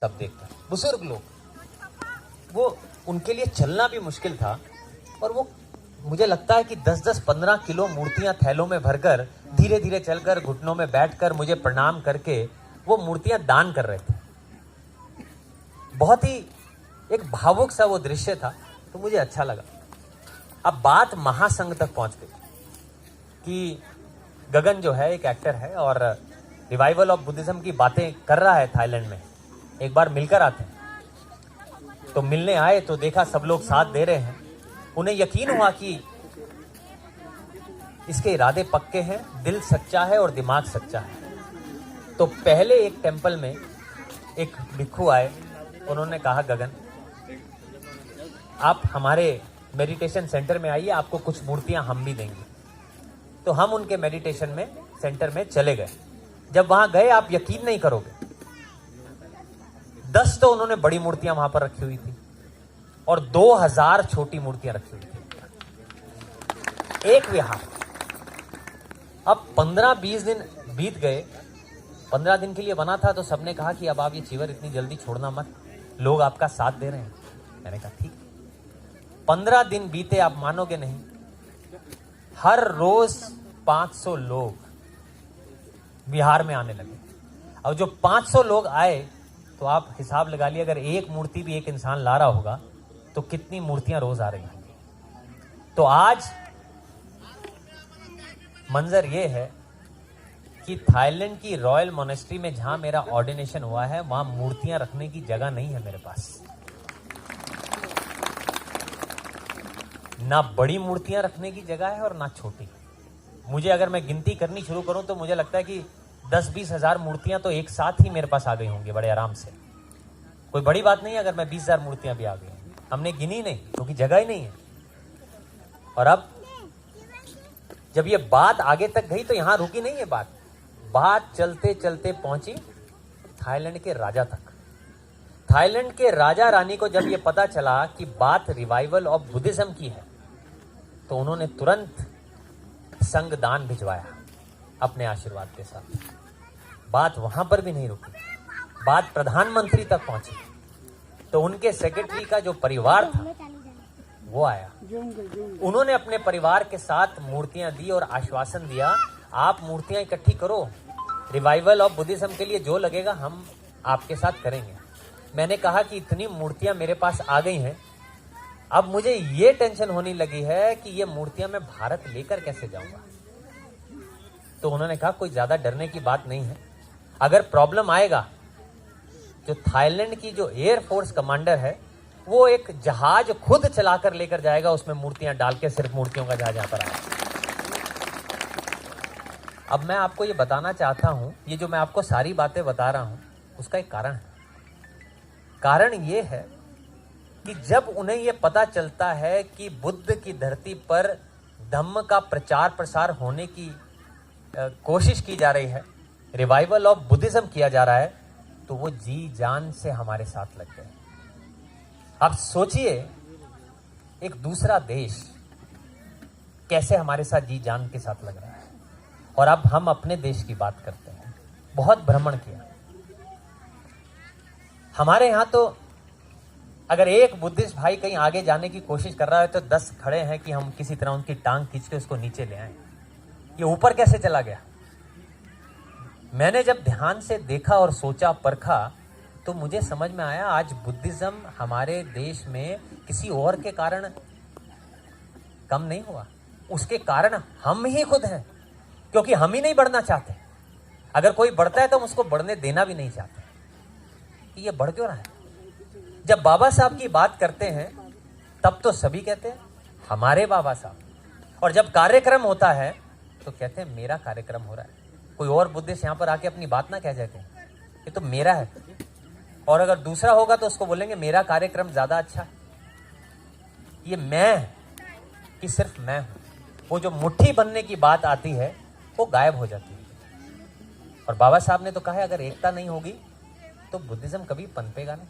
तब देखकर बुजुर्ग लोग, वो उनके लिए चलना भी मुश्किल था, और वो मुझे लगता है कि 10-10, 15 किलो मूर्तियां थैलों में भरकर धीरे धीरे चलकर घुटनों में बैठकर मुझे प्रणाम करके वो मूर्तियां दान कर रहे थे। बहुत ही एक भावुक सा वो दृश्य था, तो मुझे अच्छा लगा। अब बात महासंघ तक पहुंच गई कि गगन जो है एक एक्टर है और रिवाइवल ऑफ बुद्धिज्म की बातें कर रहा है थाईलैंड में, एक बार मिलकर आते हैं। तो मिलने आए तो देखा सब लोग साथ दे रहे हैं, उन्हें यकीन हुआ कि इसके इरादे पक्के हैं, दिल सच्चा है और दिमाग सच्चा है। तो पहले एक टेंपल में एक भिक्षु आए, उन्होंने कहा गगन आप हमारे मेडिटेशन सेंटर में आइए, आपको कुछ मूर्तियां हम भी देंगे। तो हम उनके मेडिटेशन में सेंटर में चले गए। जब वहां गए आप यकीन नहीं करोगे, 10 तो उन्होंने बड़ी मूर्तियां वहां पर रखी हुई थी और 2000 छोटी मूर्तियां रखी हुई थी, एक विहार। अब 15-20 दिन बीत गए, 15 दिन के लिए बना था, तो सबने कहा कि अब आप ये चीवर इतनी जल्दी छोड़ना मत, लोग आपका साथ दे रहे हैं। मैंने कहा ठीक। 15 दिन बीते, आप मानोगे नहीं, हर रोज 500 लोग बिहार में आने लगे। अब जो 500 लोग आए तो आप हिसाब लगा लिया, अगर एक मूर्ति भी एक इंसान ला रहा होगा तो कितनी मूर्तियां रोज आ रही हैं। तो आज मंजर ये है कि थाईलैंड की रॉयल मोनेस्ट्री में जहां मेरा ऑर्डिनेशन हुआ है, वहां मूर्तियां रखने की जगह नहीं है मेरे पास। ना बड़ी मूर्तियां रखने की जगह है और ना छोटी। मुझे अगर मैं गिनती करनी शुरू करूं तो मुझे लगता है कि 10-20 हजार मूर्तियां तो एक साथ ही मेरे पास आ गई होंगी बड़े आराम से। कोई बड़ी बात नहीं है अगर मैं 20,000 मूर्तियां भी आ गई, हमने गिनी नहीं क्योंकि जगह ही नहीं है। और अब जब ये बात आगे तक गई तो यहां रुकी नहीं है बात चलते चलते पहुंची थाईलैंड के राजा तक। थाईलैंड के राजा रानी को जब ये पता चला कि बात रिवाइवल ऑफ बुद्धिज्म की है, तो उन्होंने तुरंत संघ दान भिजवाया अपने आशीर्वाद के साथ। बात वहां पर भी नहीं रुकी, बात प्रधानमंत्री तक पहुंची। तो उनके सेक्रेटरी का जो परिवार था वो आया, उन्होंने अपने परिवार के साथ मूर्तियां दी और आश्वासन दिया आप मूर्तियां इकट्ठी करो, रिवाइवल ऑफ बुद्धिज्म के लिए जो लगेगा हम आपके साथ करेंगे। मैंने कहा कि इतनी मूर्तियां मेरे पास आ गई हैं, अब मुझे ये टेंशन होने लगी है कि ये मूर्तियां मैं भारत लेकर कैसे जाऊंगा। तो उन्होंने कहा कोई ज्यादा डरने की बात नहीं है, अगर प्रॉब्लम आएगा जो थाईलैंड की जो एयर फोर्स कमांडर है वो एक जहाज खुद चलाकर लेकर जाएगा, उसमें मूर्तियां डाल के, सिर्फ मूर्तियों का जहाज यहां पर आएगा। अब मैं आपको ये बताना चाहता हूं, ये जो मैं आपको सारी बातें बता रहा हूं उसका एक कारण है। कारण ये है कि जब उन्हें ये पता चलता है कि बुद्ध की धरती पर धम्म का प्रचार प्रसार होने की कोशिश की जा रही है, रिवाइवल ऑफ बुद्धिज्म किया जा रहा है, तो वो जी जान से हमारे साथ लग गए। अब सोचिए एक दूसरा देश कैसे हमारे साथ जी जान के साथ लग रहा है। और अब हम अपने देश की बात करते हैं, बहुत भ्रमण किया हमारे यहां। तो अगर एक बुद्धिस्ट भाई कहीं आगे जाने की कोशिश कर रहा है तो 10 खड़े हैं कि हम किसी तरह उनकी टांग खींच के उसको नीचे ले आए। ये ऊपर कैसे चला गया? मैंने जब ध्यान से देखा और सोचा परखा तो मुझे समझ में आया आज बुद्धिज्म हमारे देश में किसी और के कारण कम नहीं हुआ, उसके कारण हम ही खुद हैं, क्योंकि हम ही नहीं बढ़ना चाहते। अगर कोई बढ़ता है तो हम उसको बढ़ने देना भी नहीं चाहते कि ये बढ़ क्यों रहा है। जब बाबा साहब की बात करते हैं तब तो सभी कहते हैं हमारे बाबा साहब, और जब कार्यक्रम होता है तो कहते हैं मेरा कार्यक्रम हो रहा है। कोई और बुद्धिस्ट यहां पर आके अपनी बात ना कह जाते हैं, ये तो मेरा है। और अगर दूसरा होगा तो उसको बोलेंगे मेरा कार्यक्रम ज्यादा अच्छा है। ये मैं कि सिर्फ मैं हूं, वो जो मुट्ठी बनने की बात आती है वो गायब हो जाती है। और बाबा साहब ने तो कहा है अगर एकता नहीं होगी तो बुद्धिज्म कभी पनपेगा नहीं।